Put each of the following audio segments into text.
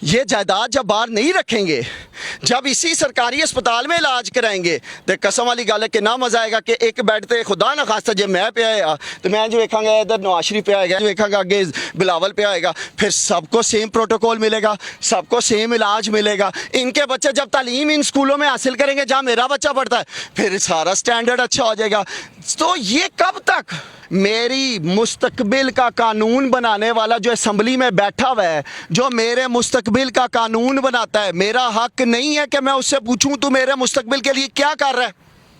ये जायदाद जब बाहर नहीं रखेंगे, जब इसी सरकारी अस्पताल में इलाज कराएंगे, तो कसम वाली गल है कि ना मजा आएगा कि एक बेड ते खुदा ना खास्ता जे मैं पे आया तो मैं जो वेखांगा इधर नवाज शरीफ पे आएगा, जो वेखांगा अगे बिलावल पे आएगा, फिर सबको सेम प्रोटोकॉल मिलेगा, सबको सेम इलाज मिलेगा। इनके बच्चे जब तालीम इन स्कूलों में हासिल करेंगे जहाँ मेरा बच्चा पढ़ता है, फिर सारा स्टैंडर्ड अच्छा हो जाएगा। तो ये कब तक? मेरी मुस्तकबिल का कानून बनाने वाला जो असम्बली में बैठा हुआ है, जो मेरे मुस्तकबिल का कानून बनाता है, मेरा हक नहीं है कि मैं उससे पूछूं तू मेरे मुस्तकबिल के लिए क्या कर रहा है?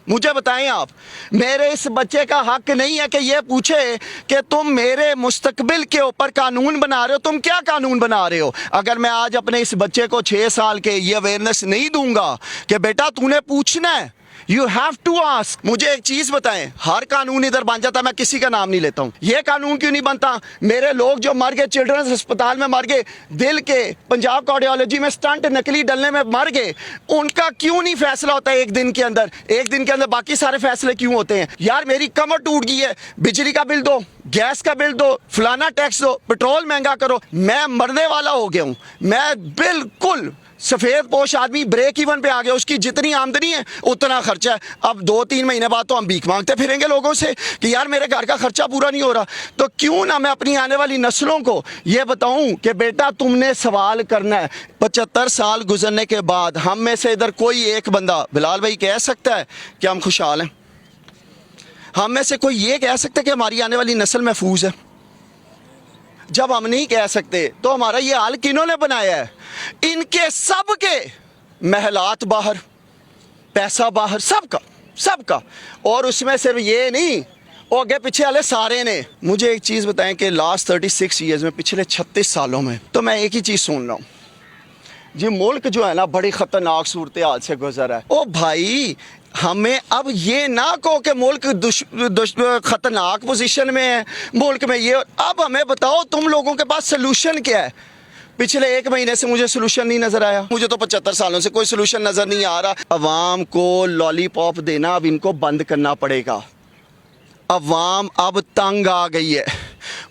मुझे बताएं आप। मेरे इस बच्चे का हक नहीं है कि ये पूछे कि तुम मेरे मुस्तकबिल के ऊपर कानून बना रहे हो, तुम क्या कानून बना रहे हो? अगर मैं आज अपने इस बच्चे को 6 साल के ये अवेयरनेस नहीं दूंगा कि बेटा तूने पूछना है, यू हैव टू आस्क। मुझे एक चीज बताएं, हर कानून इधर बन जाता, मैं किसी का नाम नहीं लेता हूं, ये कानून क्यों नहीं बनता? मेरे लोग जो मर गए, चिल्ड्रंस अस्पताल में मर गए, दिल के पंजाब कार्डियोलॉजी में स्टंट नकली डलने में मर गए, उनका क्यों नहीं फैसला होता एक दिन के अंदर? एक दिन के अंदर बाकी सारे फैसले क्यों होते हैं? यार मेरी कमर टूट गई है, बिजली का बिल दो, गैस का बिल दो, फलाना टैक्स दो, पेट्रोल महंगा करो, मैं मरने वाला हो गया हूं, मैं बिल्कुल सफेद पोश आदमी ब्रेक इवन पे आ गया, उसकी जितनी आमदनी है उतना खर्चा है। अब 2-3 महीने बाद तो हम भीख मांगते फिरेंगे लोगों से कि यार मेरे घर का खर्चा पूरा नहीं हो रहा। तो क्यों ना मैं अपनी आने वाली नस्लों को ये बताऊं कि बेटा तुमने सवाल करना है। 75 साल गुजरने के बाद हम में से इधर कोई एक बंदा, बिलाल भाई, कह सकता है कि हम खुशहाल हैं? हम में से कोई ये कह सकता है कि हमारी आने वाली नस्ल महफूज है? जब हम नहीं कह सकते तो हमारा ये हाल किन्होंने बनाया है? इनके सब के महलात बाहर, पैसा बाहर, सबका। और उसमें सिर्फ ये नहीं, वो आगे पीछे वाले सारे ने। मुझे एक चीज़ बताएं कि लास्ट 36 ईयर्स में, पिछले 36 सालों में, तो मैं एक ही चीज़ सुन रहा हूँ, जी मुल्क जो है ना बड़ी ख़तरनाक सूरत हाल से गुजरा है। ओ भाई, हमें अब ये ना कहो कि मुल्क खतरनाक पोजीशन में है, मुल्क में ये। अब हमें बताओ तुम लोगों के पास सोल्यूशन क्या है? पिछले 1 महीने से मुझे सोल्यूशन नहीं नजर आया। मुझे तो 75 सालों से कोई सोल्यूशन नजर नहीं आ रहा। अवाम को लॉलीपॉप देना अब इनको बंद करना पड़ेगा। अवाम अब तंग आ गई है।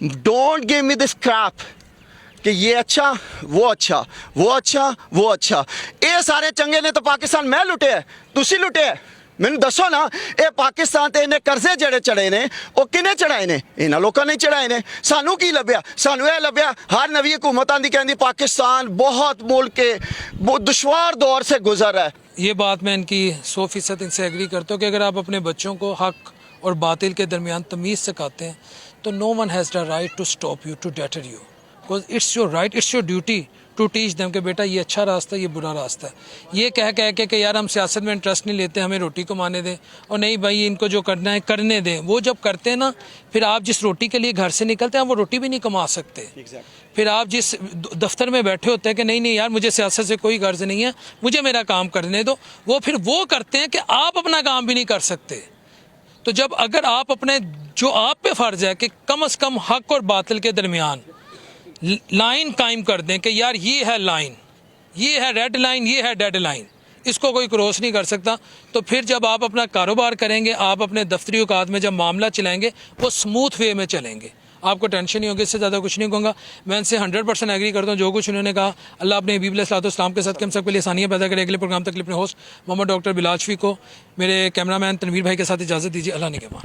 Don't give me this crap कि ये अच्छा, वो अच्छा, वो अच्छा, वो अच्छा। ये सारे चंगे ने तो पाकिस्तान मैं लुटे है, तुसी लुटे है। मैंने दसो ना, ये पाकिस्तान ते इन्हें कर्जे जड़े चढ़े ने, वो किने चढ़ाए ने? इन्होंने लोगों ने चढ़ाए ने। सानू की लभ्या? सानू ये लभ्या हर नवी हुकूमत आंदी कहती पाकिस्तान बहुत मुल्क के बहुत दुश्वार दौर से गुजर रहा है। ये बात मैं इनकी 100% इनसे एग्री करता हूँ कि अगर आप अपने बच्चों को हक और बातिल के दरमियान तमीज़ सिखाते हैं तो no one has the right to stop you, to deter you, because it's your right, it's your duty to teach them कि बेटा ये अच्छा रास्ता है, ये बुरा रास्ता है। ये कह के कि यार हम सियासत में इंटरेस्ट नहीं लेते, हमें रोटी कमाने दें, और नहीं भाई इनको जो करना है करने दें। वो जब करते हैं ना, फिर आप जिस रोटी के लिए घर से निकलते हैं वो रोटी भी नहीं कमा सकते। फिर आप जिस दफ्तर में बैठे होते हैं कि नहीं यार मुझे सियासत से कोई गर्ज नहीं है, मुझे मेरा काम करने दो, वो फिर वो करते हैं कि आप अपना काम भी नहीं कर सकते। तो जब अगर आप अपने जो आप पे फ़र्ज़ है कि कम से कम हक और बातिल के दरमियान लाइन कायम कर दें कि यार ये है लाइन, ये है रेड लाइन, ये है डेड लाइन, इसको कोई क्रॉस नहीं कर सकता, तो फिर जब आप अपना कारोबार करेंगे, आप अपने दफ्तरी औकात में जब मामला चलाएंगे वो स्मूथ वे में चलेंगे, आपको टेंशन नहीं होगी। इससे ज़्यादा कुछ नहीं कहूँगा। मैं इनसे 100% एग्री करता हूँ जो कुछ उन्होंने कहा। अल्लाह अपने हबीब अलैहिस्सलाम के साथ हम सब के लिए आसानियाँ पैदा करे। अगले प्रोग्राम तक अपने होस्ट मोहम्मद डॉक्टर बिलाल शफी को, मेरे कैमरामैन तनवीर भाई के साथ इजाज़त दीजिए। अल्लाह ने के